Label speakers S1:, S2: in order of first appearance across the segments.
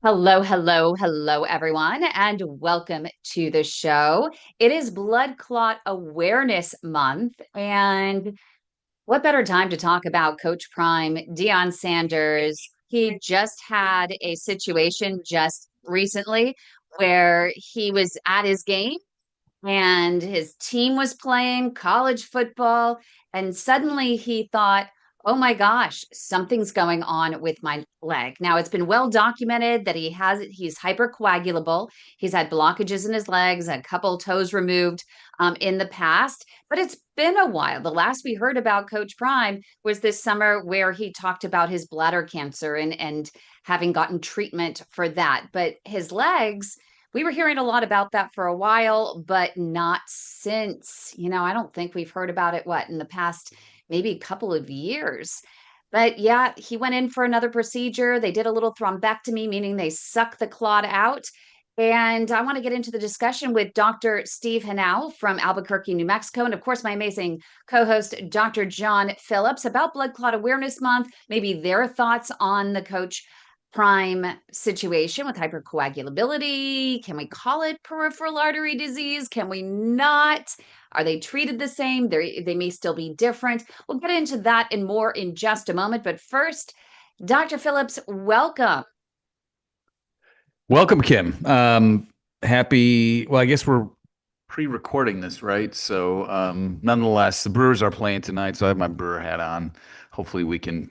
S1: Hello, hello, hello, everyone, and welcome to the show. It is Blood Clot Awareness Month, and what better time to talk about Coach Prime, Deion Sanders? He just had a situation just recently where he was at his game and his team was playing college football, and suddenly he thought, oh my gosh, something's going on with my leg. Now it's been well documented that he's hypercoagulable. He's had blockages in his legs, a couple toes removed in the past, but it's been a while. The last we heard about Coach Prime was this summer where he talked about his bladder cancer and having gotten treatment for that. But his legs, we were hearing a lot about that for a while, but not since. I don't think we've heard about it, in the past maybe a couple of years. But yeah, he went in for another procedure. They did a little thrombectomy, meaning they suck the clot out. And I want to get into the discussion with Dr. Steve Henao from Albuquerque, New Mexico. And of course, my amazing co host, Dr. John Phillips, about Blood Clot Awareness Month, maybe their thoughts on the Coach Prime situation with hypercoagulability. Can we call it peripheral artery disease? Can we not? Are they treated the same? They may still be different. We'll get into that and more in just a moment. But first, Dr. Phillips, welcome.
S2: Welcome, Kim. Happy. Well, I guess we're pre-recording this, right? So, nonetheless, the Brewers are playing tonight, so I have my Brewer hat on. Hopefully, we can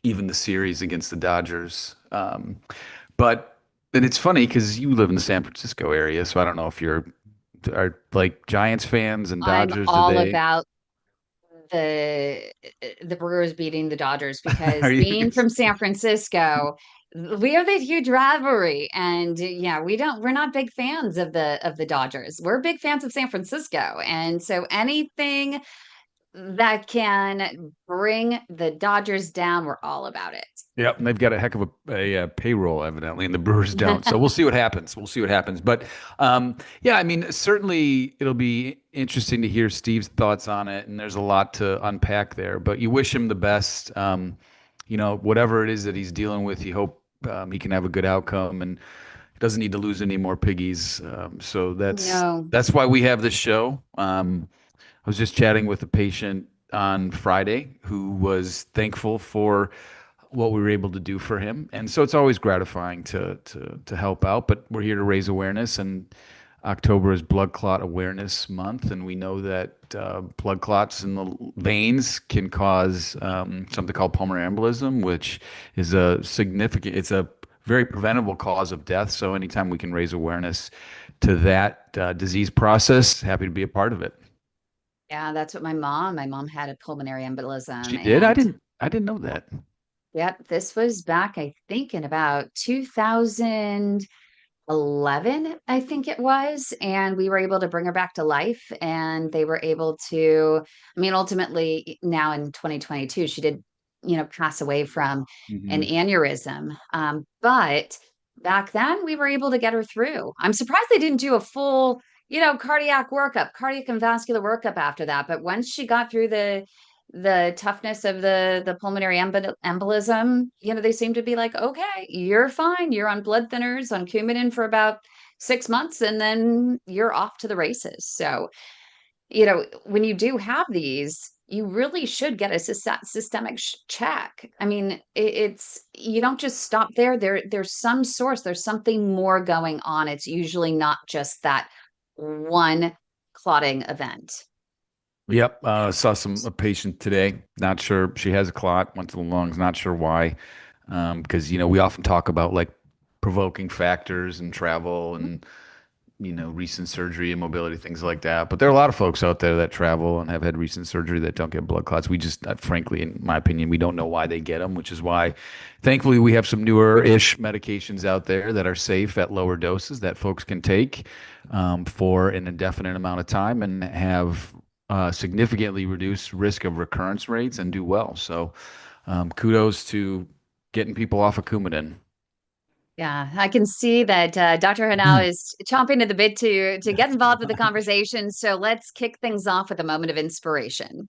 S2: even the series against the Dodgers. But and it's funny because you live in the San Francisco area, so I don't know if you're are like Giants fans and
S1: I'm
S2: Dodgers. Do
S1: all
S2: they?
S1: about the the Brewers beating the Dodgers
S2: Are
S1: because
S2: you?
S1: being from San Francisco, we have that huge rivalry. And yeah, we're not big fans of the Dodgers. We're big fans of San Francisco. And so anything that can bring the Dodgers down, we're all about it.
S2: Yep, and they've got a heck of a payroll, evidently, and the Brewers don't. So we'll see what happens. We'll see what happens. But yeah, I mean, certainly it'll be interesting to hear Steve's thoughts on it, and there's a lot to unpack there. But you wish him the best. Whatever it is that he's dealing with, you hope he can have a good outcome and doesn't need to lose any more piggies. So that's
S1: No.
S2: that's why we have this show. I was just chatting with a patient on Friday who was thankful for what we were able to do for him. And so it's always gratifying to help out, but we're here to raise awareness, and October is Blood Clot Awareness Month, and we know that blood clots in the veins can cause something called pulmonary embolism, which is it's a very preventable cause of death. So anytime we can raise awareness to that disease process, happy to be a part of it.
S1: Yeah, that's what my mom had a pulmonary embolism.
S2: She did?
S1: And
S2: I didn't know that.
S1: yep, this was back, I think, in about 2011, I think it was. And we were able to bring her back to life. And they were able to, I mean, ultimately, now in 2022, she did, pass away from an
S2: Hmm.
S1: aneurysm. But back then, we were able to get her through. I'm surprised they didn't do a full, cardiac and vascular workup after that. But once she got through the toughness of the pulmonary embolism, they seem to be like, okay, you're fine. You're on blood thinners, on Coumadin for about 6 months, and then you're off to the races. So, when you do have these, you really should get a systemic check. I mean, it's you don't just stop there. There's some source. There's something more going on. It's usually not just that one clotting event.
S2: Yep. Saw a patient today. Not sure she has a clot, went to the lungs, not sure why. Because, we often talk about like provoking factors and travel and, recent surgery and mobility, things like that. But there are a lot of folks out there that travel and have had recent surgery that don't get blood clots. We just, frankly, in my opinion, we don't know why they get them, which is why, thankfully, we have some newer-ish medications out there that are safe at lower doses that folks can take for an indefinite amount of time and have significantly reduced risk of recurrence rates and do well. So, kudos to getting people off of Coumadin.
S1: Yeah, I can see that Dr. Hanau is chomping at the bit to get involved with the conversation. So let's kick things off with a moment of inspiration.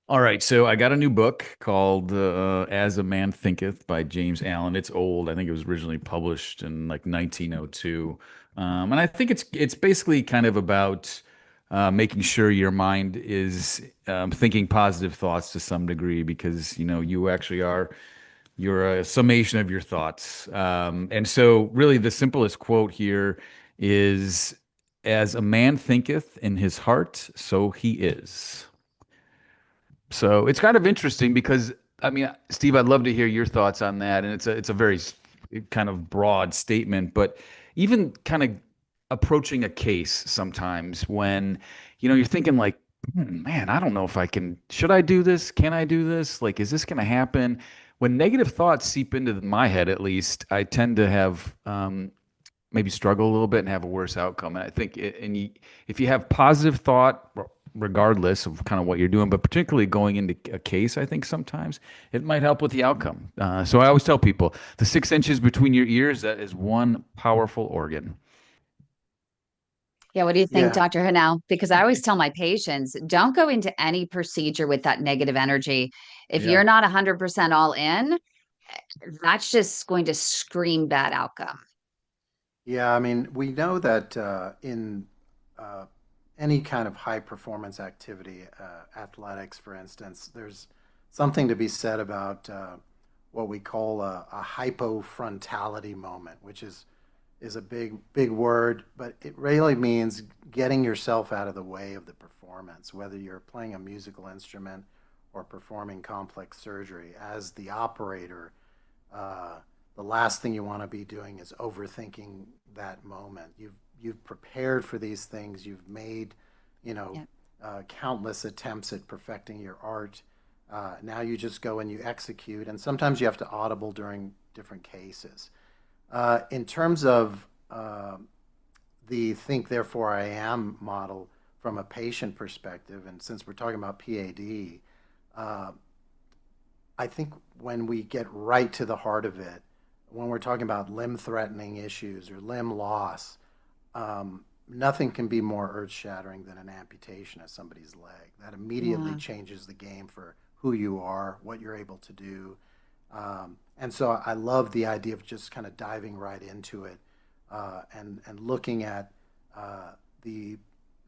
S2: All right, so I got a new book called As a Man Thinketh by James Allen. It's old. I think it was originally published in like 1902. And I think it's basically kind of about making sure your mind is thinking positive thoughts to some degree because you actually are you're a summation of your thoughts. And so really the simplest quote here is as a man thinketh in his heart, so he is. So it's kind of interesting because I mean, Steve, I'd love to hear your thoughts on that. And it's a very kind of broad statement, but even kind of approaching a case sometimes when you're thinking like, Man, I don't know if I can. Should I do this? Can I do this? Like, is this going to happen? When negative thoughts seep into my head, at least, I tend to have maybe struggle a little bit and have a worse outcome. And I think, if you have positive thought, regardless of kind of what you're doing, but particularly going into a case, I think sometimes it might help with the outcome. So I always tell people the 6 inches between your ears, that is one powerful organ.
S1: Yeah, what do you think,
S3: Yeah,
S1: Dr. Hanau? Because I always tell my patients, don't go into any procedure with that negative energy. If
S2: Yeah.
S1: you're not 100% all in, that's just going to scream bad outcome.
S3: yeah. I mean, we know that in uh, any kind of high performance activity, athletics, for instance, there's something to be said about what we call a hypofrontality moment, which is a big word, but it really means getting yourself out of the way of the performance, whether you're playing a musical instrument or performing complex surgery. As the operator, uh, the last thing you want to be doing is overthinking that moment. You've prepared for these things. You've made, you know,
S1: Yeah.
S3: countless attempts at perfecting your art. Now you just go and you execute, and sometimes you have to audible during different cases. In terms of the think therefore I am model from a patient perspective, and since we're talking about PAD, uh, I think when we get right to the heart of it, when we're talking about limb threatening issues or limb loss, nothing can be more earth shattering than an amputation of somebody's leg. That immediately
S1: Yeah.
S3: changes the game for who you are, what you're able to do. And so I love the idea of just kind of diving right into it and looking at the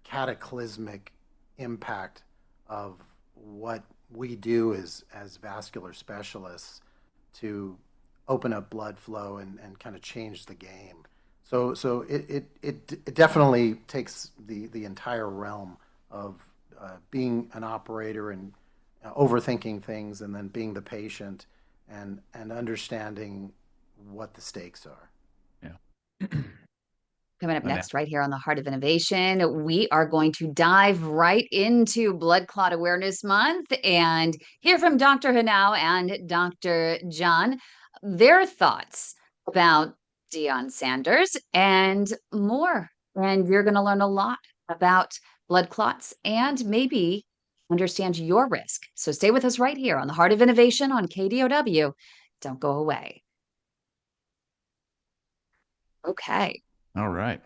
S3: cataclysmic impact of what we do as vascular specialists to open up blood flow and kind of change the game. So it definitely takes the entire realm of being an operator and overthinking things and then being the patient and understanding what the stakes are.
S2: Yeah.
S1: Coming up
S2: And that-
S1: next, right here on the Heart of Innovation, we are going to dive right into Blood Clot Awareness Month and hear from Dr. Hanau and Dr. John their thoughts about Deion Sanders and more. And you're going to learn a lot about blood clots and maybe understand your risk. So stay with us right here on the Heart of Innovation on KDOW. Don't go away. Okay.
S2: all right.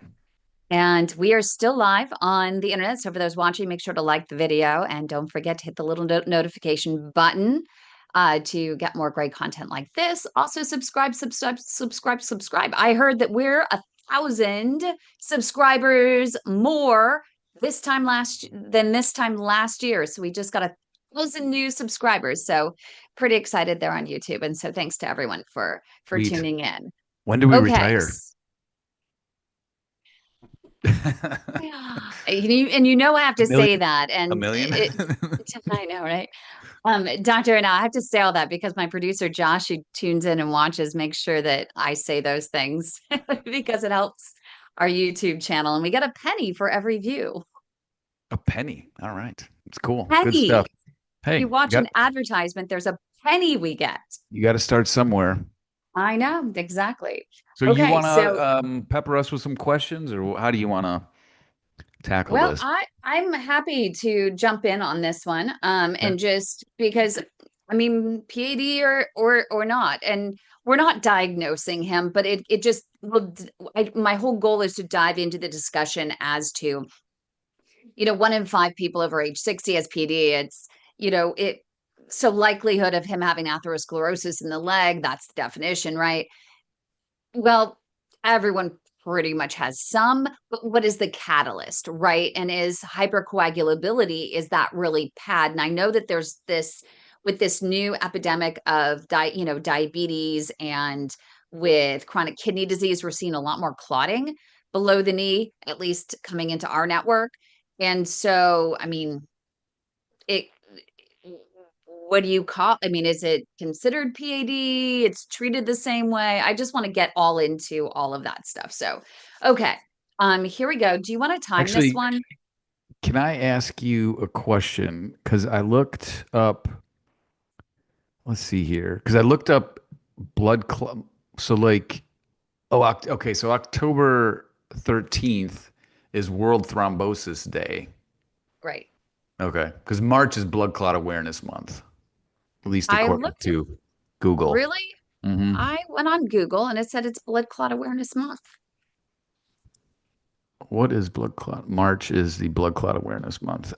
S1: And we are still live on the internet. So for those watching, make sure to like the video and don't forget to hit the little notification button to get more great content like this. Also, subscribe. I heard that we're 1,000 subscribers more this time last year. So we just got 1,000 new subscribers. So pretty excited there on YouTube. And so thanks to everyone for
S2: Sweet.
S1: tuning in.
S2: When do we
S1: Okay.
S2: retire?
S1: Yeah. And you know I have
S2: A
S1: to say
S2: million?
S1: that,
S2: A
S1: and
S2: million?
S1: I know, right? Doctor, and I have to say all that because my producer Josh, who tunes in and watches, makes sure that I say those things because it helps our YouTube channel, and we get a penny for every view.
S2: A penny. All right. It's cool. Good stuff.
S1: Penny.
S2: Hey,
S1: You watch an advertisement, there's a penny we get.
S2: you got to start somewhere.
S1: I know, exactly.
S2: So you
S1: Okay,
S2: want
S1: so
S2: to pepper us with some questions, or how do you want to tackle
S1: well,
S2: this?
S1: I'm happy to jump in on this one,
S2: Okay.
S1: and just because I mean PAD or not, and we're not diagnosing him, but it just will. My whole goal is to dive into the discussion as to 1 in 5 people over age 60 has PD. so likelihood of him having atherosclerosis in the leg, that's the definition, right? Well, everyone pretty much has some, but what is the catalyst, right? And is hypercoagulability, is that really bad? And I know that there's this, with this new epidemic of diabetes, and with chronic kidney disease, we're seeing a lot more clotting below the knee, at least coming into our network. And so, I mean, it what do you call, I mean, is it considered PAD? It's treated the same way. I just want to get all into all of that stuff. So, okay. Here we go. Do you want to time this
S2: Actually,
S1: one?
S2: can I ask you a question? Because I looked up, let's see here, because I looked up blood clot. So like, okay, so October 13th is World Thrombosis Day.
S1: Right.
S2: Okay, because March is Blood Clot Awareness Month, at least
S1: I
S2: according
S1: looked,
S2: to Google.
S1: really?
S2: Hmm.
S1: I went on Google and it said it's Blood Clot Awareness Month.
S2: What is blood clot? March is the Blood Clot Awareness Month.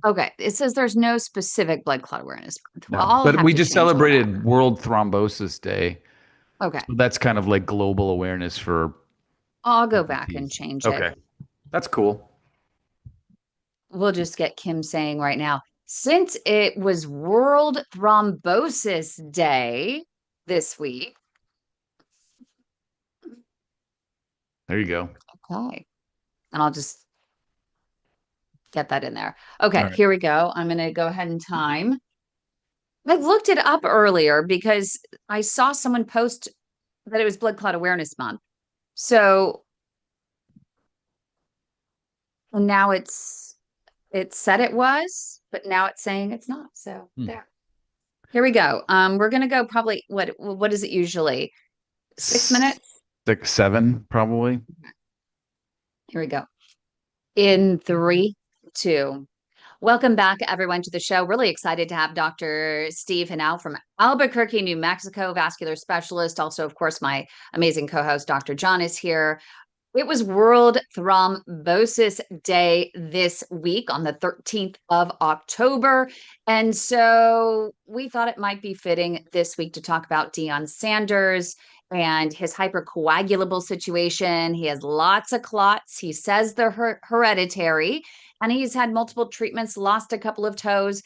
S1: Okay. It says there's no specific Blood Clot Awareness Month. Well,
S2: No,
S1: I'll
S2: but
S1: have
S2: we
S1: to
S2: just
S1: change all that.
S2: celebrated World Thrombosis Day.
S1: Okay.
S2: So that's kind of like global awareness for
S1: I'll go back and
S2: TBTs.
S1: change it.
S2: Okay, that's cool.
S1: We'll just get Kim saying right now, since it was World Thrombosis Day this week.
S2: There you go.
S1: Okay. And I'll just get that in there. Okay,
S2: All right.
S1: here we go. I'm going to go ahead and time. I looked it up earlier because I saw someone post that it was Blood Clot Awareness Month. So, and now it said it was, but now it's saying it's not. So there. Here we go. We're gonna go probably, what is it usually? 6 minutes?
S2: 6, 7, probably.
S1: Here we go. In 3, 2. Welcome back, everyone, to the show. Really excited to have Dr. Steve Henao from Albuquerque, New Mexico, vascular specialist. Also, of course, my amazing co-host, Dr. John, is here. It was World Thrombosis Day this week on the 13th of October. And so we thought it might be fitting this week to talk about Deion Sanders and his hypercoagulable situation. He has lots of clots. He says they're hereditary, and he's had multiple treatments, lost a couple of toes.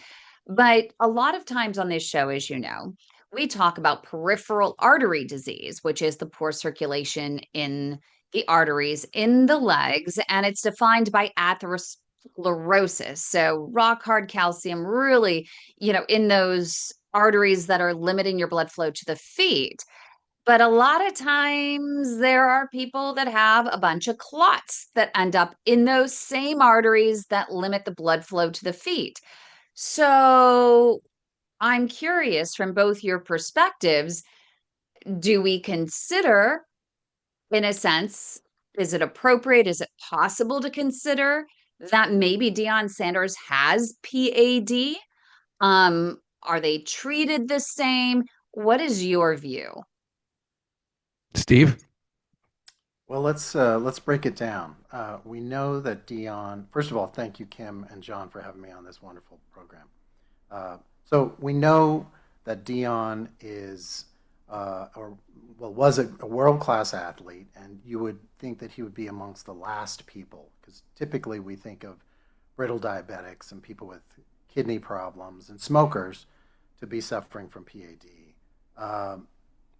S1: But a lot of times on this show, as you know, we talk about peripheral artery disease, which is the poor circulation in the arteries in the legs, and it's defined by atherosclerosis. So rock hard calcium really, in those arteries that are limiting your blood flow to the feet. But a lot of times there are people that have a bunch of clots that end up in those same arteries that limit the blood flow to the feet. So I'm curious, from both your perspectives, do we consider, in a sense, is it appropriate? Is it possible to consider that maybe Deion Sanders has PAD? Are they treated the same? What is your view?
S2: Steve?
S3: Well, let's break it down. We know that Dion. First of all, thank you, Kim and John, for having me on this wonderful program. So we know that Dion is, was a world-class athlete, and you would think that he would be amongst the last people, because typically we think of brittle diabetics and people with kidney problems and smokers to be suffering from PAD.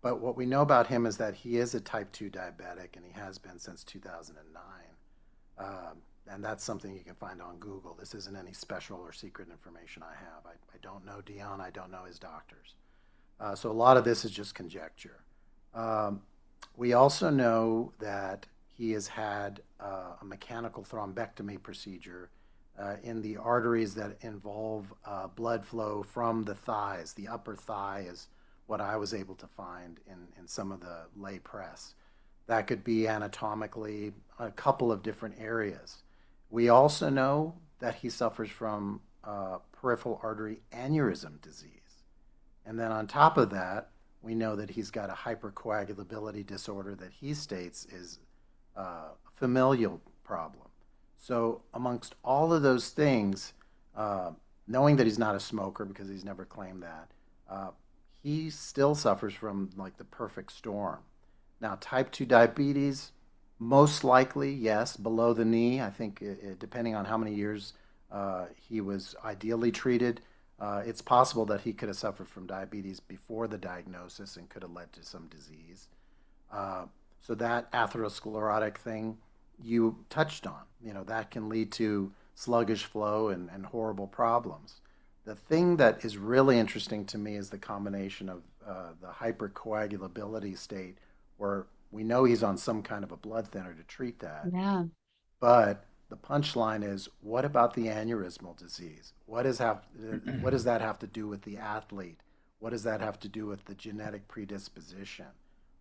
S3: But what we know about him is that he is a type 2 diabetic, and he has been since 2009. And that's something you can find on Google. This isn't any special or secret information I have. I don't know Dion. I don't know his doctors. So a lot of this is just conjecture. We also know that he has had a mechanical thrombectomy procedure in the arteries that involve blood flow from the thighs. The upper thigh is what I was able to find in some of the lay press. That could be anatomically a couple of different areas. We also know that he suffers from peripheral artery aneurysm disease. And then on top of that, we know that he's got a hypercoagulability disorder that he states is a familial problem. So amongst all of those things, knowing that he's not a smoker because he's never claimed that, uh, he still suffers from like the perfect storm. Now, type 2 diabetes, most likely, yes, below the knee. I think depending on how many years he was ideally treated, it's possible that he could have suffered from diabetes before the diagnosis and could have led to some disease. Uh, so that atherosclerotic thing you touched on, that can lead to sluggish flow and horrible problems. The thing that is really interesting to me is the combination of the hypercoagulability state, where we know he's on some kind of a blood thinner to treat that.
S1: Yeah.
S3: But the punchline is, what about the aneurysmal disease? What does that have to do with the athlete? What does that have to do with the genetic predisposition?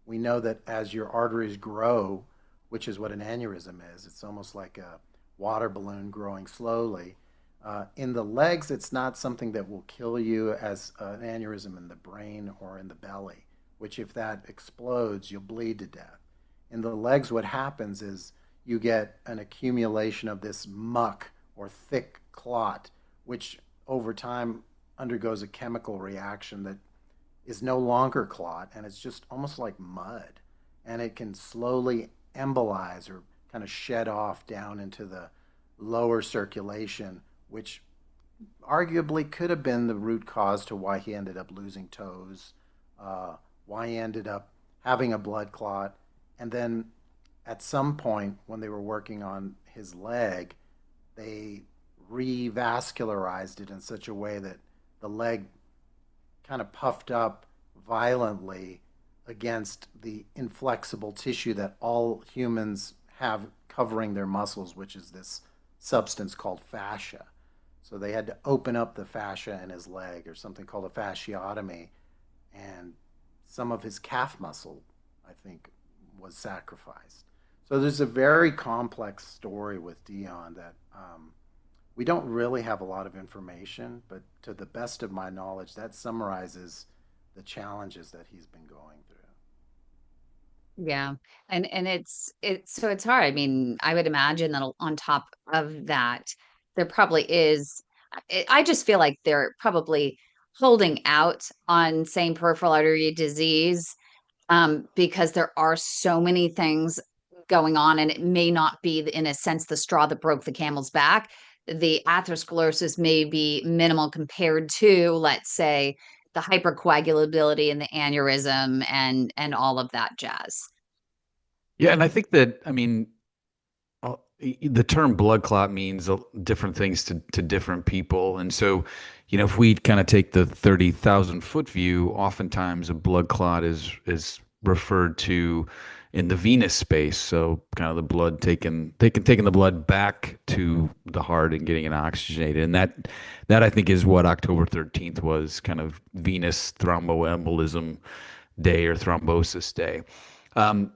S3: We know that as your arteries grow, which is what an aneurysm is, it's almost like a water balloon growing slowly. In the legs, it's not something that will kill you as an aneurysm in the brain or in the belly, which if that explodes, you'll bleed to death. In the legs, what happens is you get an accumulation of this muck or thick clot, which over time undergoes a chemical reaction that is no longer clot, and it's just almost like mud. And it can slowly embolize or kind of shed off down into the lower circulation, which arguably could have been the root cause to why he ended up losing toes, why he ended up having a blood clot. And then at some point, when they were working on his leg, they revascularized it in such a way that the leg kind of puffed up violently against the inflexible tissue that all humans have covering their muscles, which is this substance called fascia. So they had to open up the fascia in his leg, or something called a fasciotomy, and some of his calf muscle, I think, was sacrificed. So there's a very complex story with Dion that we don't really have a lot of information, but to the best of my knowledge, that summarizes the challenges that he's been going through.
S1: Yeah. And it's so it's hard. I mean, I would imagine that on top of that, there probably is I just feel like they're probably holding out on saying peripheral artery disease, because there are so many things going on, and it may not be, in a sense, the straw that broke the camel's back. The atherosclerosis may be minimal compared to, let's say, the hypercoagulability and the aneurysm and all of that jazz.
S2: Yeah, and I think that, I mean, the term blood clot means different things to different people. And so, if we kind of take the 30,000-foot view, oftentimes a blood clot is referred to in the venous space. So kind of the blood taking the blood back to the heart and getting it oxygenated. And that I think is what October 13th was, kind of venous thromboembolism day or thrombosis day. Um,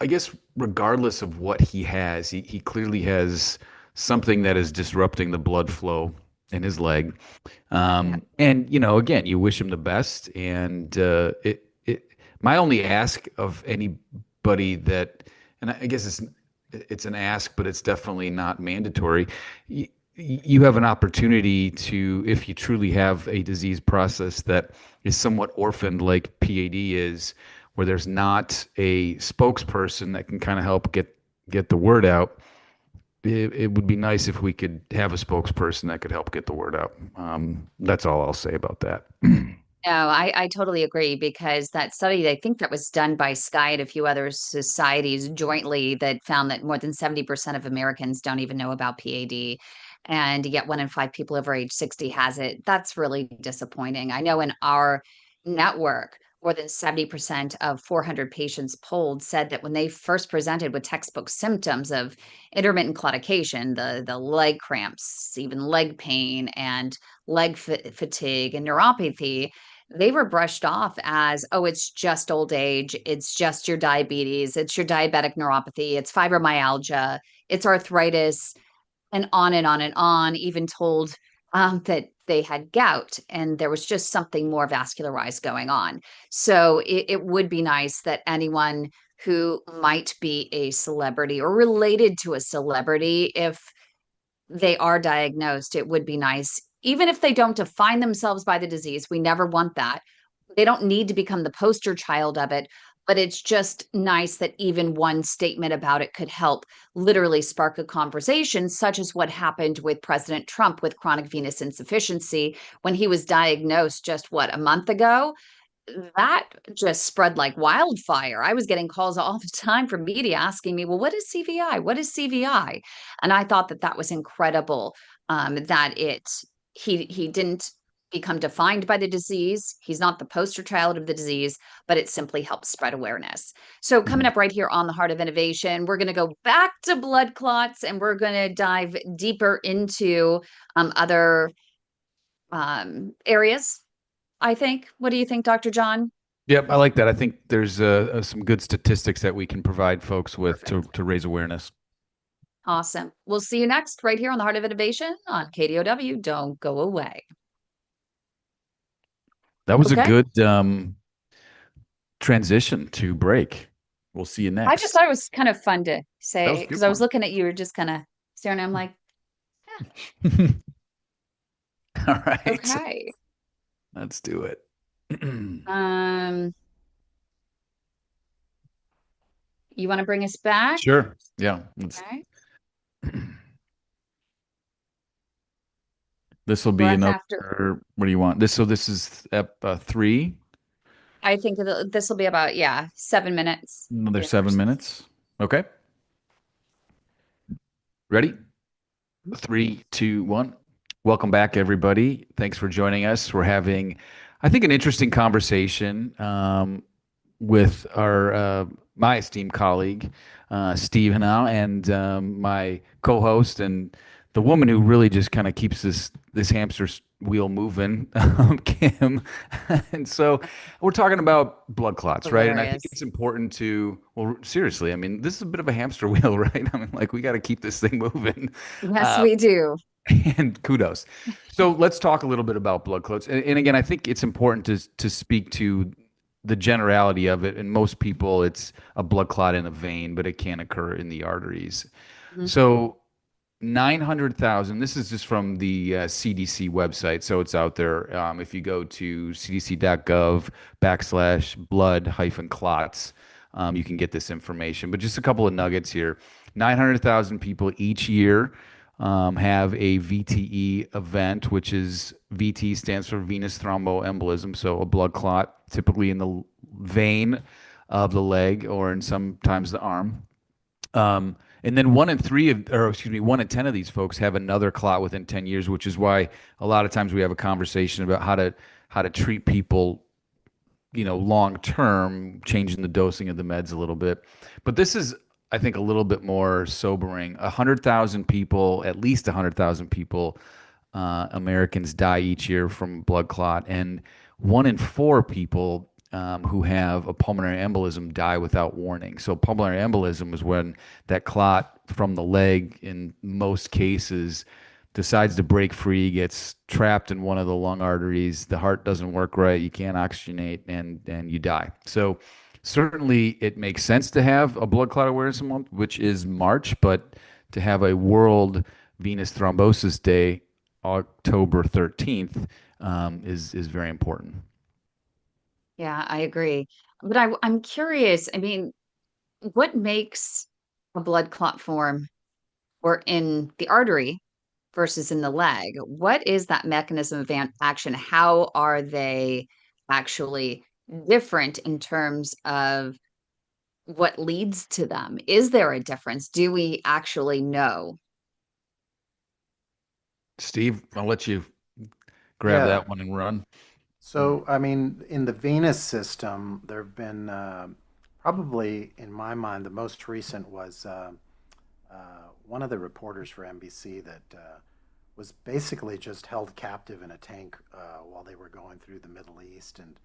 S2: I guess regardless of what he has, he clearly has something that is disrupting the blood flow in his leg. And again, you wish him the best. And my only ask of anybody that, and I guess it's an ask, but it's definitely not mandatory. You have an opportunity to, if you truly have a disease process that is somewhat orphaned, like PAD is, where there's not a spokesperson that can kind of help get the word out. It would be nice if we could have a spokesperson that could help get the word out. That's all I'll say about that.
S1: No, I totally agree, because that study, I think that was done by Sky and a few other societies jointly, that found that more than 70% of Americans don't even know about PAD. And yet 1 in 5 people over age 60 has it. That's really disappointing. I know in our network, more than 70% of 400 patients polled said that when they first presented with textbook symptoms of intermittent claudication, the leg cramps, even leg pain, and leg fatigue and neuropathy, they were brushed off as, oh, it's just old age, it's just your diabetes, it's your diabetic neuropathy, it's fibromyalgia, it's arthritis, and on and on and on, even told that they had gout and there was just something more vascularized going on. So it would be nice that anyone who might be a celebrity or related to a celebrity, if they are diagnosed, it would be nice even if they don't define themselves by the disease, we never want that. They don't need to become the poster child of it, but it's just nice that even one statement about it could help literally spark a conversation, such as what happened with President Trump with chronic venous insufficiency when he was diagnosed just what, a month ago? That just spread like wildfire. I was getting calls all the time from media asking me, well, what is CVI? What is CVI? And I thought that that was incredible, that he didn't become defined by the disease. He's not the poster child of the disease, but it simply helps spread awareness. So coming
S2: Mhm.
S1: up right here on the Heart of Innovation, we're going to go back to blood clots and we're going to dive deeper into other areas, I think. What do you think, Dr. John?
S2: Yep, I like that. I think there's some good statistics that we can provide folks with
S1: Perfect.
S2: to raise awareness.
S1: Awesome. We'll see you next right here on the Heart of Innovation on KDOW. Don't go away.
S2: That was a
S1: Okay.
S2: good transition to break. We'll see you
S1: I just
S2: next.
S1: thought it was kind of fun to
S2: That was
S1: say
S2: a
S1: because
S2: good
S1: I was
S2: one.
S1: looking at you, just kind of staring. I'm like,
S2: All right,
S1: okay.
S2: let's do it.
S1: Um, you want to bring us back?
S2: Sure. Yeah. Let's.
S1: Okay.
S2: This will be
S1: Breath
S2: another.
S1: after.
S2: What do you want? This is ep 3.
S1: I think this will be about, yeah, 7 minutes. Will
S2: Another
S1: be a
S2: 7 minutes. Okay. Ready? 3, 2, 1. Welcome back, everybody. Thanks for joining us. We're having, I think, an interesting conversation with our my esteemed colleague, Steve Henao, and my co-host and the woman who really just kind of keeps this hamster wheel moving, Kim. And so we're talking about blood clots, right? And I think
S1: hilarious.
S2: it's important to, well, seriously, I mean, this is a bit of a hamster wheel, right? I mean, like we got to keep this thing moving.
S1: Yes,
S2: Uh,
S1: we do.
S2: and kudos. So let's talk a little bit about blood clots. And again, I think it's important to speak to the generality of it. And most people, it's a blood clot in a vein, but it can occur in the arteries.
S1: Mhm.
S2: So 900,000, this is just from the CDC website, so it's out there. If you go to cdc.gov/blood hyphen clots, you can get this information. But just a couple of nuggets here. 900,000 people each year have a VTE event, which is VT stands for venous thromboembolism, so a blood clot, typically in the vein of the leg or in sometimes the arm. And then 1 in 3 of, or excuse me, 1 in 10 of these folks have another clot within 10 years, which is why a lot of times we have a conversation about how to treat people, long term, changing the dosing of the meds a little bit. But this is, I think, a little bit more sobering. 100,000 people, at least 100,000 people, Americans die each year from blood clot, and 1 in 4 people who have a pulmonary embolism die without warning. So pulmonary embolism is when that clot from the leg, in most cases, decides to break free, gets trapped in one of the lung arteries. The heart doesn't work right. You can't oxygenate, and you die. So certainly it makes sense to have a blood clot awareness month, which is March, but to have a World Venous Thrombosis Day, October 13th, is very important.
S1: Yeah, I agree. But I'm curious. I mean, what makes a blood clot form or in the artery versus in the leg? What is that mechanism of action? How are they actually different in terms of what leads to them? Is there a difference? Do we actually know?
S2: Steve, I'll let you grab
S3: Yeah.
S2: that one and run.
S3: So, I mean, in the venous system, there have been probably, in my mind, the most recent was one of the reporters for NBC that was basically just held captive in a tank while they were going through the Middle East and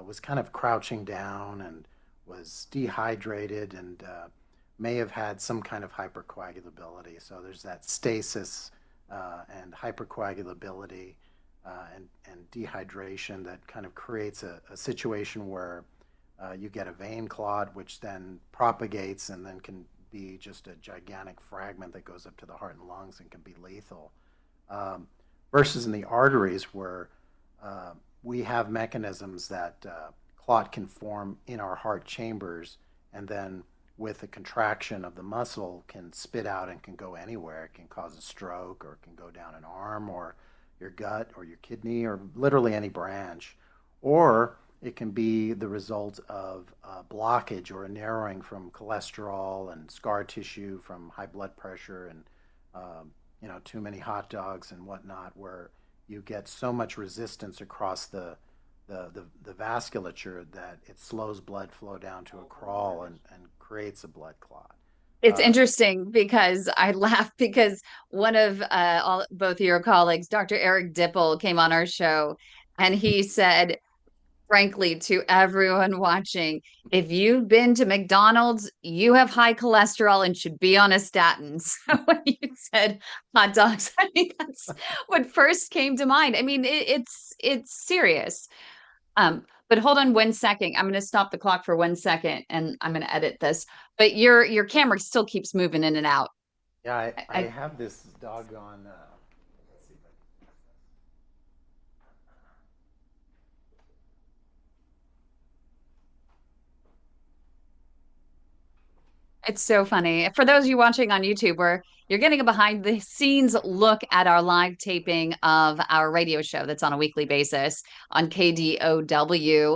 S3: was kind of crouching down and was dehydrated and may have had some kind of hypercoagulability. So there's that stasis and hypercoagulability and dehydration that kind of creates a situation where you get a vein clot, which then propagates and then can be just a gigantic fragment that goes up to the heart and lungs and can be lethal. Um, versus in the arteries where we have mechanisms that clot can form in our heart chambers, and then with a contraction of the muscle can spit out and can go anywhere. It can cause a stroke, or it can go down an arm or your gut or your kidney or literally any branch. Or it can be the result of a blockage or a narrowing from cholesterol and scar tissue from high blood pressure and too many hot dogs and whatnot, where you get so much resistance across the vasculature that it slows blood flow down to a crawl and creates a blood clot.
S1: It's
S3: Uh,
S1: interesting because I laugh because one of both of your colleagues, Dr. Eric Dipple, came on our show and he said, frankly, to everyone watching, if you've been to McDonald's, you have high cholesterol and should be on a statin. So when you said hot dogs, I mean, that's what first came to mind. I mean, it's serious. But hold on 1 second. I'm going to stop the clock for 1 second, and I'm going to edit this. But your camera still keeps moving in and out.
S3: yeah, I
S1: I
S3: have this doggone. Let's see if
S1: It's so funny. For those of you watching on YouTube, where you're getting a behind the scenes look at our live taping of our radio show that's on a weekly basis on KDOW,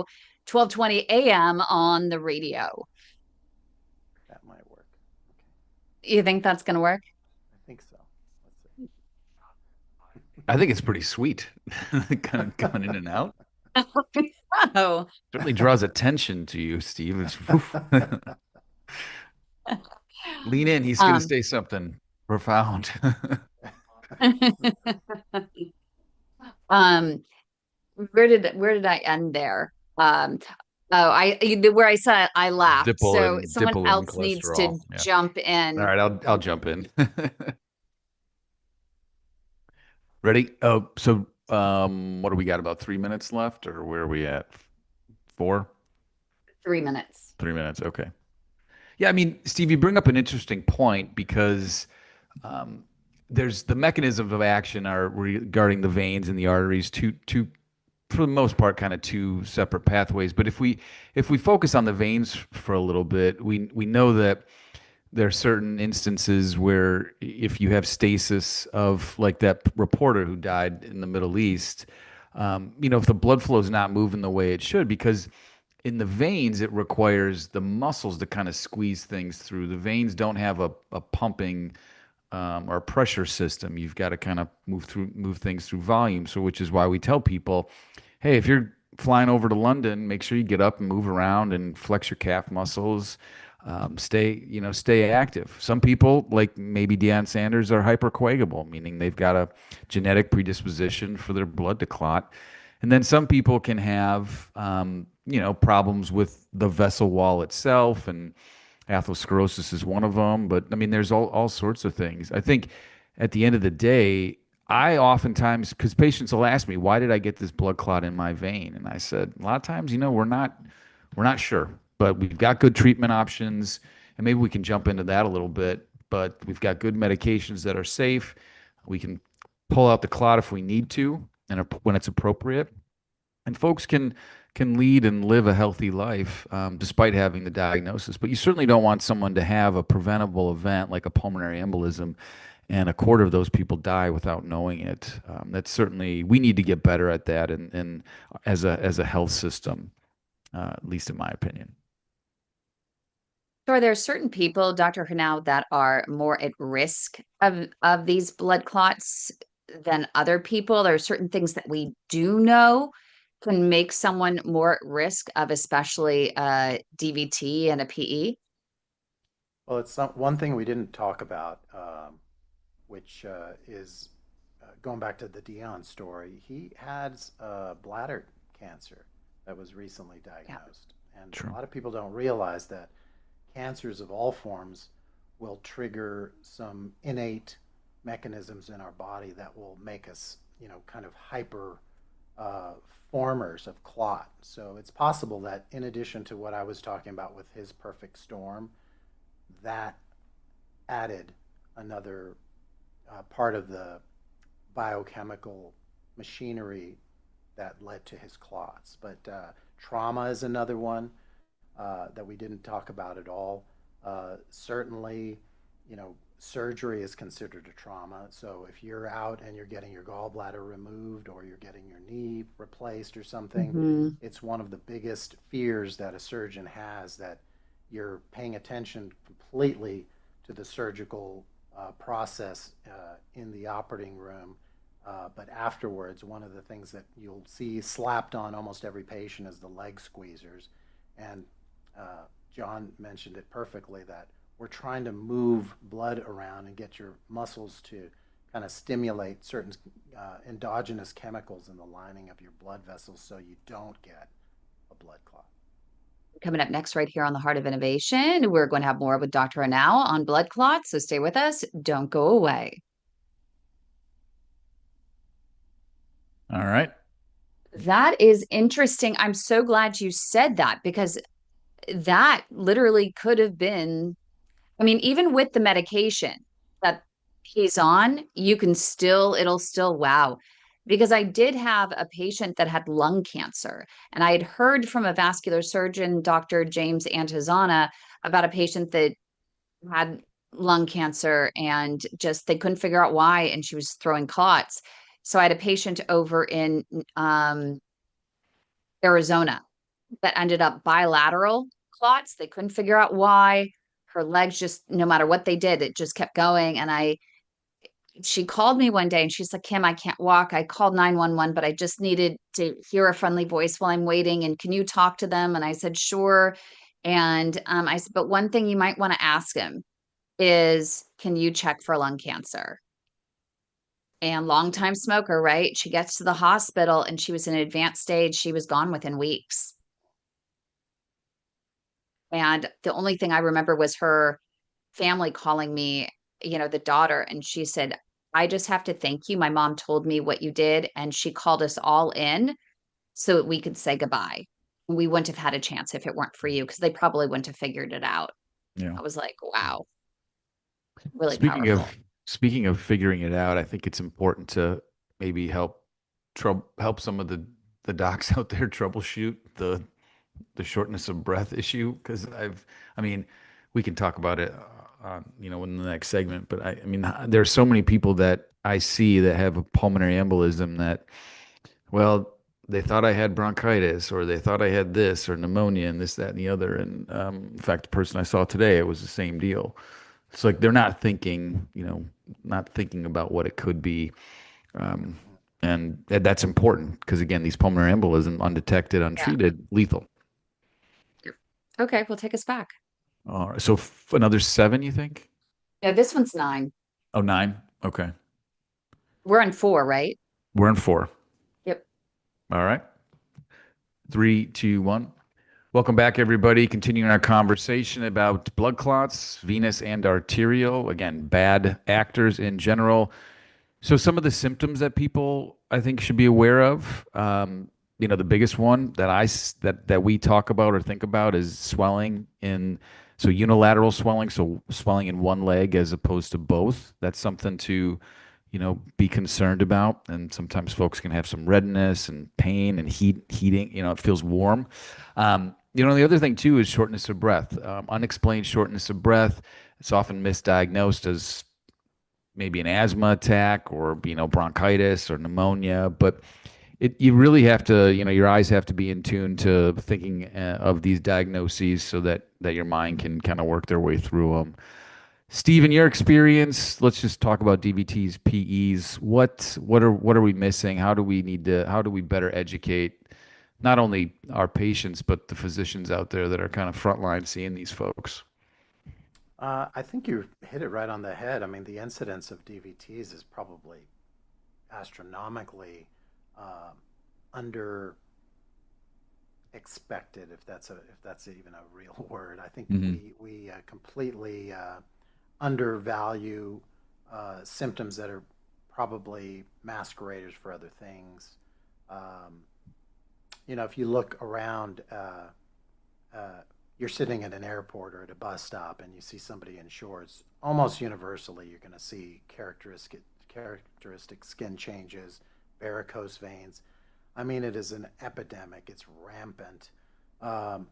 S1: 1220 AM on the radio.
S3: that might work.
S1: You think that's going to work?
S3: I think so. Let's
S2: I think it's pretty sweet, kind of coming in and out.
S1: Oh.
S2: Certainly draws attention to you, Steve. It's, lean in. He's going to
S1: Um,
S2: say something profound.
S1: um, where did I end there? Oh, where I said I laughed. So someone
S2: Dipple and
S1: else needs
S2: cholesterol.
S1: to
S2: Yeah.
S1: jump
S2: All
S1: in.
S2: right, I'll jump in. Ready? Oh, so what do we got? About 3 minutes left, or where are we at? 4?
S1: 3 minutes.
S2: 3 minutes. Okay. Yeah, I mean, Steve, you bring up an interesting point because um, there's the mechanisms of action are regarding the veins and the arteries, two for the most part, kind of two separate pathways. But if we focus on the veins for a little bit, we know that there are certain instances where if you have stasis of like that reporter who died in the Middle East, if the blood flow is not moving the way it should, because in the veins, it requires the muscles to kind of squeeze things through. The veins don't have a pumping or pressure system. You've got to kind of move things through volume. So, which is why we tell people, hey, if you're flying over to London, make sure you get up and move around and flex your calf muscles. Stay active. Some people, like maybe Deion Sanders, are hypercoagulable, meaning they've got a genetic predisposition for their blood to clot. And then some people can have, problems with the vessel wall itself, and atherosclerosis is one of them. But I mean, there's all sorts of things. I think at the end of the day, I oftentimes, because patients will ask me, why did I get this blood clot in my vein? And I said, a lot of times, we're not sure, but we've got good treatment options, and maybe we can jump into that a little bit. But we've got good medications that are safe. We can pull out the clot if we need to, and when it's appropriate. And folks can lead and live a healthy life despite having the diagnosis. But you certainly don't want someone to have a preventable event like a pulmonary embolism, and a quarter of those people die without knowing it. That's certainly we need to get better at that, and as a health system, at least in my opinion.
S1: So are there certain people, Dr. Hanau, that are more at risk of these blood clots than other people? There are certain things that we do know can make someone more at risk of especially DVT and a PE.
S3: Well, it's one thing we didn't talk about, which is going back to the Dion story. He had bladder cancer that was recently
S1: Yeah.
S3: diagnosed. And a
S2: True.
S3: lot of people don't realize that cancers of all forms will trigger some innate mechanisms in our body that will make us, kind of hyper uh, formers of clot. So it's possible that in addition to what I was talking about with his perfect storm, that added another part of the biochemical machinery that led to his clots. But trauma is another one that we didn't talk about at all. Certainly, surgery is considered a trauma. So if you're out and you're getting your gallbladder removed or you're getting your knee replaced or something,
S1: Mhm.
S3: it's one of the biggest fears that a surgeon has, that you're paying attention completely to the surgical process in the operating room. But afterwards, one of the things that you'll see slapped on almost every patient is the leg squeezers. And John mentioned it perfectly, that we're trying to move blood around and get your muscles to kind of stimulate certain endogenous chemicals in the lining of your blood vessels so you don't get a blood clot.
S1: Coming up next, right here on the Heart of Innovation, we're going to have more with Dr. Henao on blood clots. So stay with us. Don't go away.
S2: All right.
S1: That is interesting. I'm so glad you said that, because that literally could have been, I mean, even with the medication that he's on, you can still, it'll still, wow. Because I did have a patient that had lung cancer, and I had heard from a vascular surgeon, Dr. James Antizana, about a patient that had lung cancer and just they couldn't figure out why, and she was throwing clots. So I had a patient over in Arizona that ended up bilateral clots. They couldn't figure out why. Her legs just, no matter what they did, it just kept going. And she called me one day and she's like, Kim, I can't walk. I called 911, but I just needed to hear a friendly voice while I'm waiting. And can you talk to them? And I said, sure. And I said, but one thing you might want to ask him is, can you check for lung cancer? And longtime smoker, right? She gets to the hospital and she was in an advanced stage. She was gone within weeks. And the only thing I remember was her family calling me, the daughter, and she said, I just have to thank you. My mom told me what you did, and she called us all in so that we could say goodbye. We wouldn't have had a chance if it weren't for you, because they probably wouldn't have figured it out.
S2: Yeah.
S1: I was like, wow, really
S2: Speaking
S1: powerful.
S2: of speaking of figuring it out, I think it's important to maybe help some of the docs out there troubleshoot the shortness of breath issue, because I mean, we can talk about it, in the next segment, but I mean, there's so many people that I see that have a pulmonary embolism that, well, they thought I had bronchitis, or they thought I had this or pneumonia and this, that, and the other. And in fact, the person I saw today, it was the same deal. It's like they're not thinking about what it could be. Um, and that's important because, again, these pulmonary embolism, undetected,
S1: Yeah.
S2: untreated, lethal.
S1: Okay, well, take us back.
S2: All right. So another 7, you think?
S1: No, this one's 9.
S2: Oh, 9. Okay.
S1: We're on 4, right?
S2: We're in 4.
S1: Yep.
S2: All right. 3, 2, 1. Welcome back, everybody. Continuing our conversation about blood clots, venous and arterial. Again, bad actors in general. So some of the symptoms that people, I think, should be aware of. The biggest one that we talk about or think about is swelling so unilateral swelling, so swelling in one leg as opposed to both. That's something to, be concerned about. And sometimes folks can have some redness and pain and heating. It feels warm. The other thing too is shortness of breath. Unexplained shortness of breath. It's often misdiagnosed as maybe an asthma attack or bronchitis or pneumonia, but you really have to, your eyes have to be in tune to thinking of these diagnoses so that your mind can kind of work their way through them. Steve, in your experience, let's just talk about DVTs, PEs. What are we missing? How do we better educate not only our patients but the physicians out there that are kind of frontline seeing these folks?
S3: I think you hit it right on the head. I mean, the incidence of DVTs is probably astronomically uh, under expected, if that's even a real word. I think
S2: Hmm.
S3: we completely undervalue symptoms that are probably masqueraders for other things. Um, if you look around, you're sitting at an airport or at a bus stop and you see somebody in shorts, almost universally you're going to see characteristic skin changes, varicose veins. I mean, it is an epidemic. It's rampant. Um,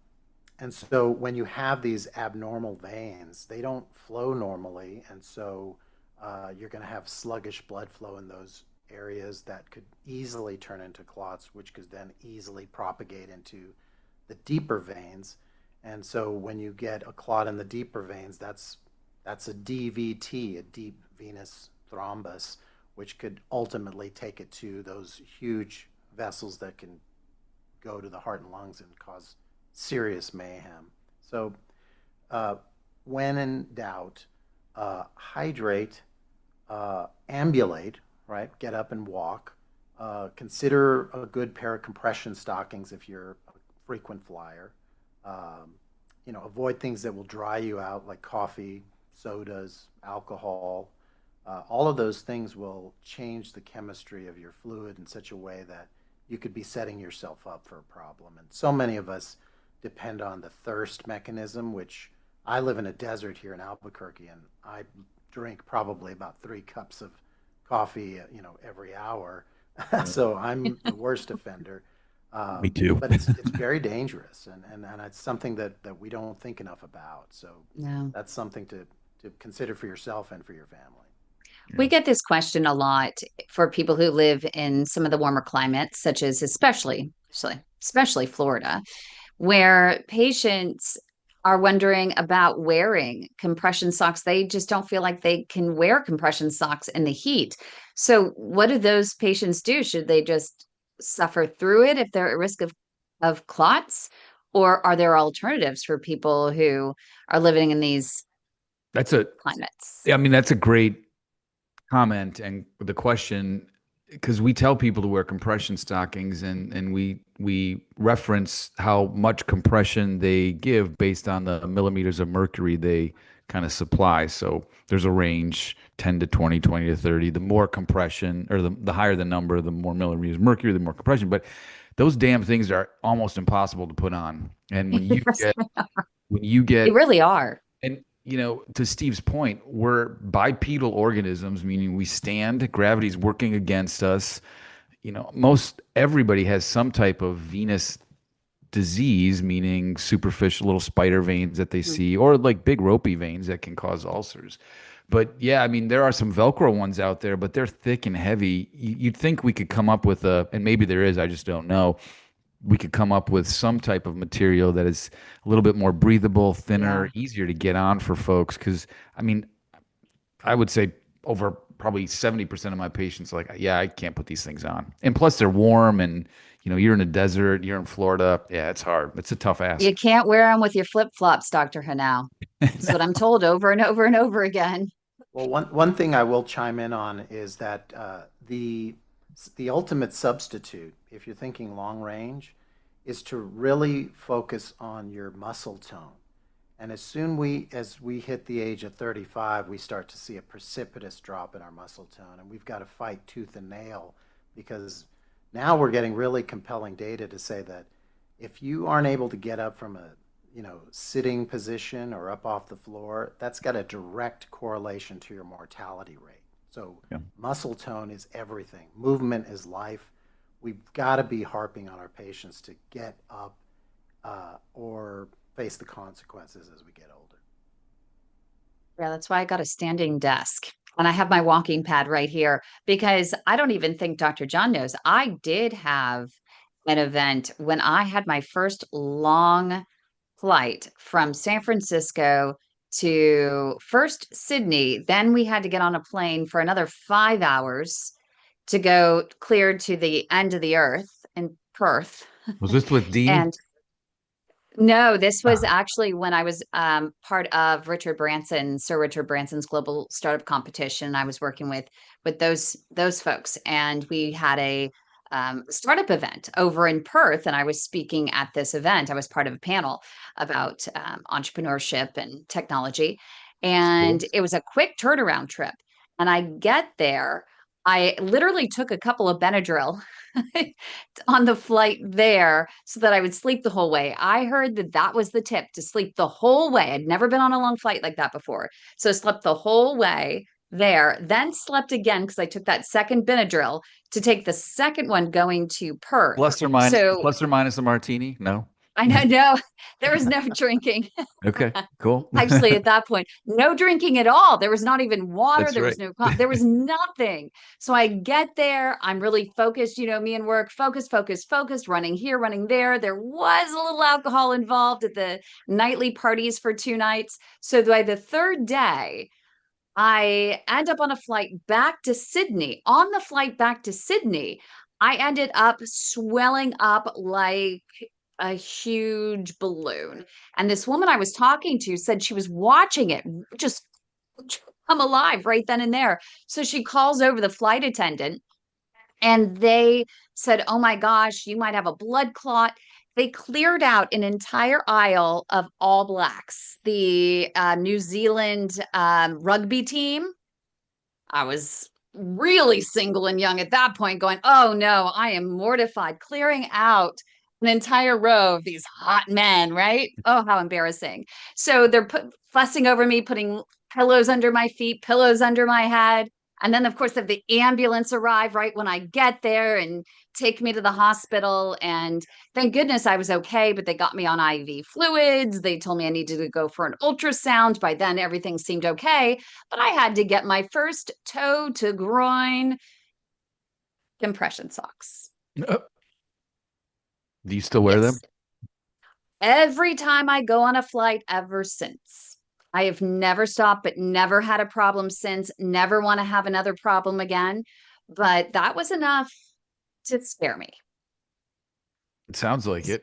S3: and so when you have these abnormal veins, they don't flow normally. And so you're going to have sluggish blood flow in those areas that could easily turn into clots, which could then easily propagate into the deeper veins. And so when you get a clot in the deeper veins, that's a DVT, a deep venous thrombus, which could ultimately take it to those huge vessels that can go to the heart and lungs and cause serious mayhem. So, when in doubt, hydrate, ambulate, right? Get up and walk. Consider a good pair of compression stockings if you're a frequent flyer. Um, avoid things that will dry you out, like coffee, sodas, alcohol. All of those things will change the chemistry of your fluid in such a way that you could be setting yourself up for a problem. And so many of us depend on the thirst mechanism, which I live in a desert here in Albuquerque, and I drink probably about 3 cups of coffee, every hour. So I'm the worst offender.
S2: Me too.
S3: But it's very dangerous, and it's something that we don't think enough about. So
S1: No.
S3: that's something to consider for yourself and for your family.
S1: We get this question a lot for people who live in some of the warmer climates, such as especially Florida, where patients are wondering about wearing compression socks. They just don't feel like they can wear compression socks in the heat. So, what do those patients do? Should they just suffer through it if they're at risk of clots? Or are there alternatives for people who are living in these
S2: That's a,
S1: climates?
S2: I mean, that's a great comment and the question, because we tell people to wear compression stockings and we reference how much compression they give based on the millimeters of mercury they kind of supply. So there's a range, 10 to 20, 20 to 30. The more compression, or the higher the number, the more millimeters of mercury, the more compression. But those damn things are almost impossible to put on. And when you
S1: They
S2: get
S1: really are.
S2: and to Steve's point, we're bipedal organisms, meaning we stand, gravity's working against us. Most everybody has some type of venous disease, meaning superficial little spider veins that they
S1: Mhm.
S2: see, or like big ropey veins that can cause ulcers. But yeah, I mean, there are some Velcro ones out there, but they're thick and heavy. You'd think we could come up with and maybe there is, I just don't know, we could come up with some type of material that is a little bit more breathable,
S1: Yeah.
S2: thinner, easier to get on for folks. Because I mean, I would say over probably 70% of my patients are like, yeah, I can't put these things on. And plus, they're warm, and you're in a desert, you're in Florida. Yeah, it's hard. It's a tough
S1: You
S2: ask.
S1: can't wear them with your flip-flops, Dr. Hanau. That's what I'm told over and over and over again.
S3: Well, one thing I will chime in on is that the ultimate substitute, if you're thinking long range, is to really focus on your muscle tone. And as we hit the age of 35, we start to see a precipitous drop in our muscle tone, and we've got to fight tooth and nail because now we're getting really compelling data to say that if you aren't able to get up from a sitting position or up off the floor, that's got a direct correlation to your mortality rate. So
S2: Yeah.
S3: muscle tone is everything. Movement is life. We've got to be harping on our patients to get up or face the consequences as we get older.
S1: Yeah, that's why I got a standing desk. And I have my walking pad right here because I don't even think Dr. John knows. I did have an event when I had my first long flight from San Francisco to first Sydney. Then we had to get on a plane for another 5 hours to go clear to the end of the earth in Perth.
S2: Was this with Dean?
S1: And no, this was actually when I was part of Sir Richard Branson's global startup competition. I was working with those folks, and we had a startup event over in Perth, and I was speaking at this event. I was part of a panel about entrepreneurship and technology,
S2: It's cool.
S1: and it was a quick turnaround trip. And I get there, I literally took a couple of Benadryl on the flight there so that I would sleep the whole way. I heard that that was the tip, to sleep the whole way. I'd never been on a long flight like that before. So I slept the whole way, there, then slept again because I took that second Benadryl to take the second one going to Perth. So
S2: plus or minus a martini? No.
S1: I know, no, there was no drinking.
S2: Okay, cool.
S1: Actually, at that point, no drinking at all. There was not even water.
S2: That's
S1: There was
S2: right.
S1: there was nothing. So I get there. I'm really focused, me and work, focused, running here, running there. There was a little alcohol involved at the nightly parties for 2 nights. So by the third day, I end up on a flight back to Sydney. On the flight back to Sydney, I ended up swelling up like a huge balloon. And this woman I was talking to said she was watching it just come alive right then and there. So she calls over the flight attendant and they said, "Oh my gosh, you might have a blood clot." They cleared out an entire aisle of All Blacks, the New Zealand rugby team. I was really single and young at that point, going, "Oh no, I am mortified." Clearing out an entire row of these hot men, right? Oh, how embarrassing. So they're fussing over me, putting pillows under my feet, pillows under my head. And then, of course, the ambulance arrive right when I get there and take me to the hospital. And thank goodness I was okay, but they got me on IV fluids. They told me I needed to go for an ultrasound. By then, everything seemed okay. But I had to get my first toe to groin compression socks.
S2: Do you still wear them?
S1: Yes. Every time I go on a flight ever since. I have never stopped, but never had a problem since. Never want to have another problem again. But that was enough to scare me.
S2: It sounds like it.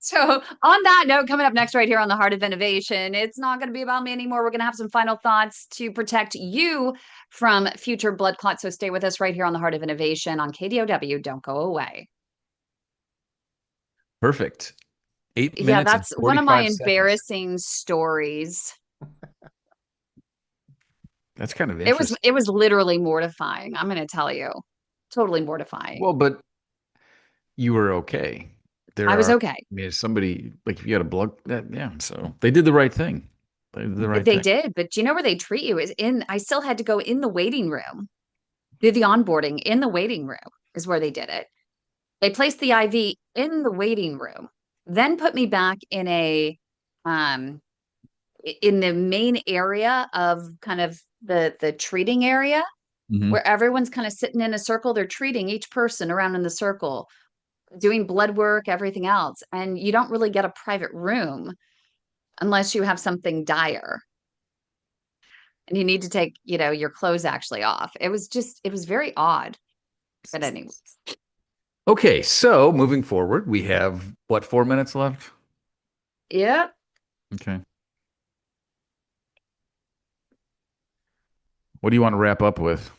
S1: So, on that note, coming up next, right here on the Heart of Innovation, it's not going to be about me anymore. We're going to have some final thoughts to protect you from future blood clots. So, stay with us right here on the Heart of Innovation on KDOW. Don't go away.
S2: Perfect. 8
S1: Yeah,
S2: minutes and
S1: that's one of my
S2: 45 seconds.
S1: embarrassing stories.
S2: That's kind of interesting.
S1: It was literally mortifying. I'm going to tell you, totally mortifying.
S2: Well, but you were okay.
S1: I was okay.
S2: I mean, if somebody, like if you had a blood, yeah, so they did the right thing. They did the right
S1: They
S2: thing.
S1: did, but you know where they treat you is I still had to go in the waiting room, do the onboarding in the waiting room is where they did it. They placed the IV in the waiting room, then put me back um in the main area of kind of the treating area where everyone's kind of sitting in a circle. They're treating each person around in the circle, doing blood work, everything else. And you don't really get a private room unless you have something dire. And you need to take, your clothes actually off. It was very odd. But anyway.
S2: Okay, so moving forward, we have what, 4 minutes left?
S1: Yeah.
S2: Okay. What do you want to wrap up with?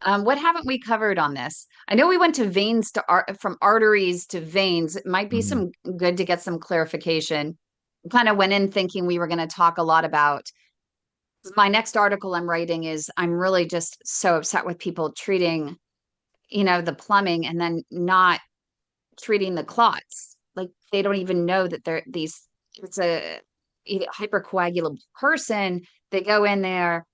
S1: What haven't we covered on this? I know we went to veins from arteries to veins. It might be some good to get some clarification. Kind of went in thinking we were going to talk a lot about my next article I'm writing is I'm really just so upset with people treating, the plumbing and then not treating the clots. Like they don't even know that it's a hypercoagulable person. They go in there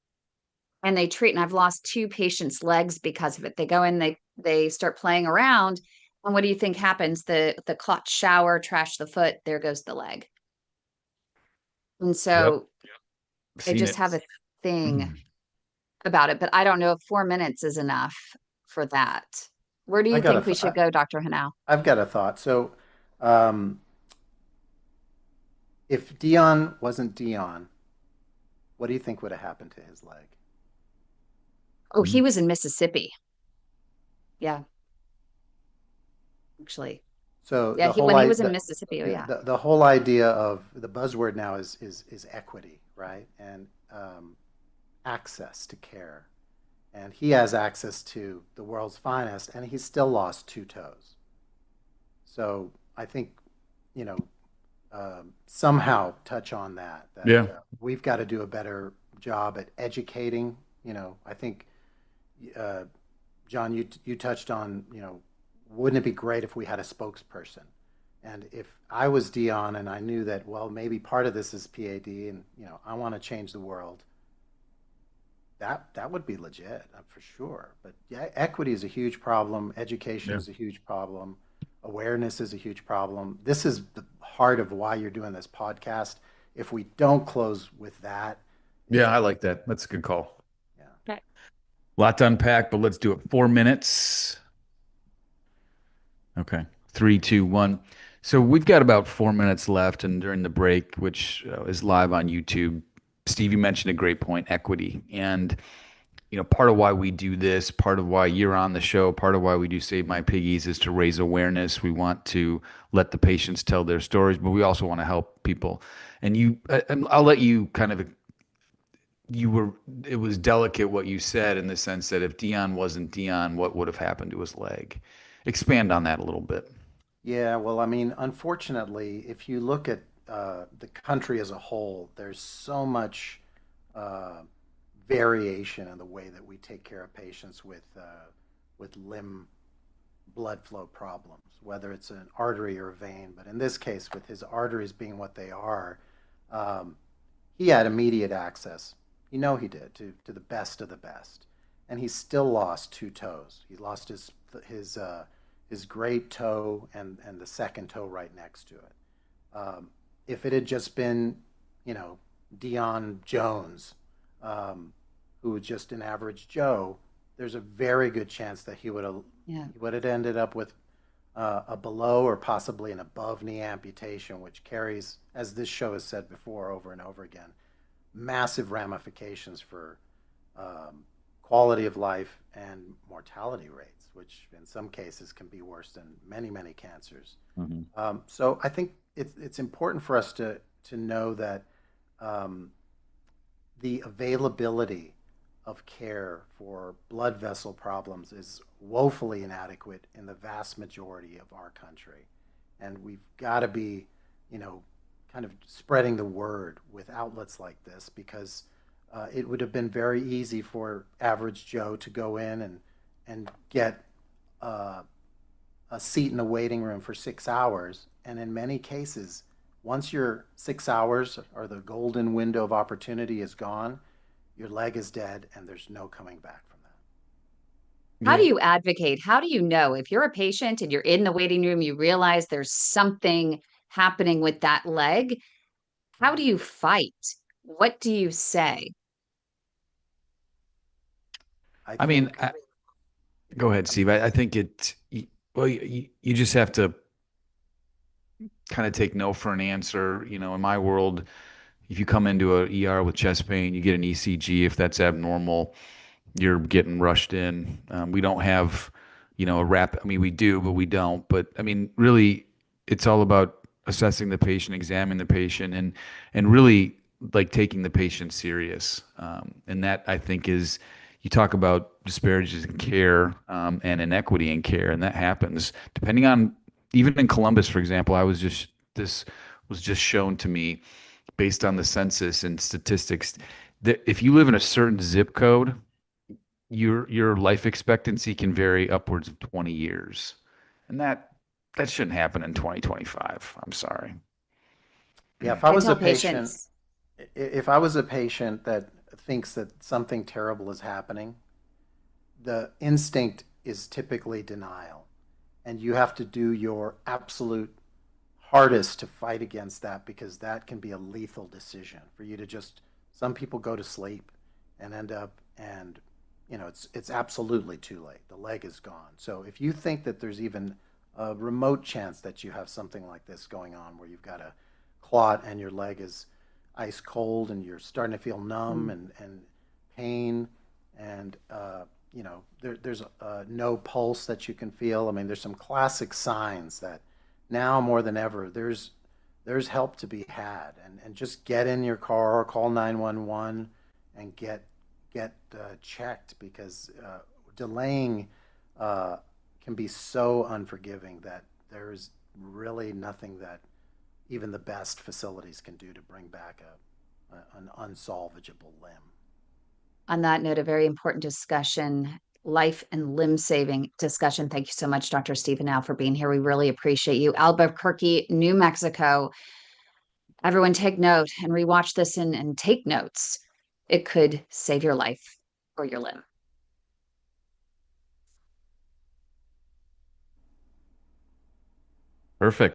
S1: and they treat, and I've lost 2 patients' legs because of it. They go in, they start playing around, and what do you think happens? The clot shower, trash the foot, there goes the leg. And so I just have a thing about it, but I don't know if 4 minutes is enough for that. Where do you think we should go, Dr. Henao?
S3: I've got a thought. So, if Dion wasn't Dion, what do you think would have happened to his leg?
S1: Oh, he was in Mississippi. Yeah. Actually.
S3: So
S1: yeah, when he was in Mississippi,
S3: the whole idea of the buzzword now is equity, right? And access to care. And he has access to the world's finest, and he's still lost 2 toes. So I think, somehow touch on that. We've got to do a better job at educating. I think, John, you touched on, wouldn't it be great if we had a spokesperson And if I was Dion and I knew that, well, maybe part of this is PAD and, I want to change the world, that would be legit for sure. But yeah, equity is a huge problem. Education
S2: Yeah.
S3: is a huge problem. Awareness is a huge problem. This is the heart of why you're doing this podcast. If we don't close with that,
S2: Yeah, I like that. That's a good call.
S3: yeah.
S1: Okay.
S2: Lot to unpack, but let's do it. 4 minutes. Okay. Three, two, one. So we've got about 4 minutes left, and during the break, which is live on YouTube, Steve, you mentioned a great point, equity. And part of why we do this, part of why you're on the show, part of why we do Save My Piggies is to raise awareness. We want to let the patients tell their stories, but we also want to help people. And I'll let you kind of, it was delicate what you said in the sense that if Dion wasn't Dion, what would have happened to his leg? Expand on that a little bit.
S3: Yeah, well, I mean, unfortunately, if you look at the country as a whole, there's so much uh, variation in the way that we take care of patients with limb blood flow problems, whether it's an artery or a vein. But in this case, with his arteries being what they are, um, he had immediate access. He did to the best of the best, and he still lost two toes. He lost his great toe and the second toe right next to it. If it had just been, you know, Dion Jones, um, who was just an average Joe, there's a very good chance that
S1: Yeah.
S3: he would have ended up with a below or possibly an above knee amputation, which carries, as this show has said before over and over again, massive ramifications for quality of life and mortality rates, which in some cases can be worse than many, many cancers.
S2: Mhm.
S3: So I think it's important for us to know that um, the availability of care for blood vessel problems is woefully inadequate in the vast majority of our country. And we've got to be, you know, kind of spreading the word with outlets like this because it would have been very easy for average Joe to go in and get uh, a seat in a waiting room for 6 hours. And in many cases, once your 6 hours or the golden window of opportunity is gone, your leg is dead and there's no coming back from that.
S1: How
S2: Yeah.
S1: do you advocate? How do you know if you're a patient and you're in the waiting room, you realize there's something happening with that leg? How do you fight? What do you say?
S3: I
S2: I mean,
S3: think,
S2: go ahead, Steve. I think well, you just have to kind of take no for an answer. In my world, if you come into a ER with chest pain, you get an ECG. If that's abnormal, you're getting rushed in. We don't have, a rapid, I mean, we do, but we don't. But I mean, really, it's all about assessing the patient, examining the patient, and really like taking the patient serious. And that I think is, you talk about disparities in care and inequity in care, and that happens depending on, even in Columbus, for example. This was just shown to me based on the census and statistics that if you live in a certain zip code, your life expectancy can vary upwards of 20 years. And that shouldn't happen in 2025. I'm sorry.
S3: yeah, if I
S1: I
S3: was a
S1: tell
S3: patient,
S1: patients,
S3: if I was a patient that thinks that something terrible is happening, the instinct is typically denial. And you have to do your absolute hardest to fight against that because that can be a lethal decision for you to just, some people go to sleep and end up, and it's absolutely too late. The leg is gone. So if you think that there's even a remote chance that you have something like this going on where you've got a clot and your leg is ice cold and you're starting to feel numb
S1: mm,
S3: and pain and there's no pulse that you can feel. I mean, there's some classic signs that now more than ever there's help to be had, and just get in your car or call 911 and get checked because delaying uh, can be so unforgiving that there's really nothing that even the best facilities can do to bring back an unsalvageable limb.
S1: on that note, a very important discussion. life and limb saving discussion. Thank you so much, Dr. Esteban Henao, for being here. We really appreciate you. Albuquerque, New Mexico. Everyone take note and rewatch this and take notes. It could save your life or your limb.
S2: Perfect.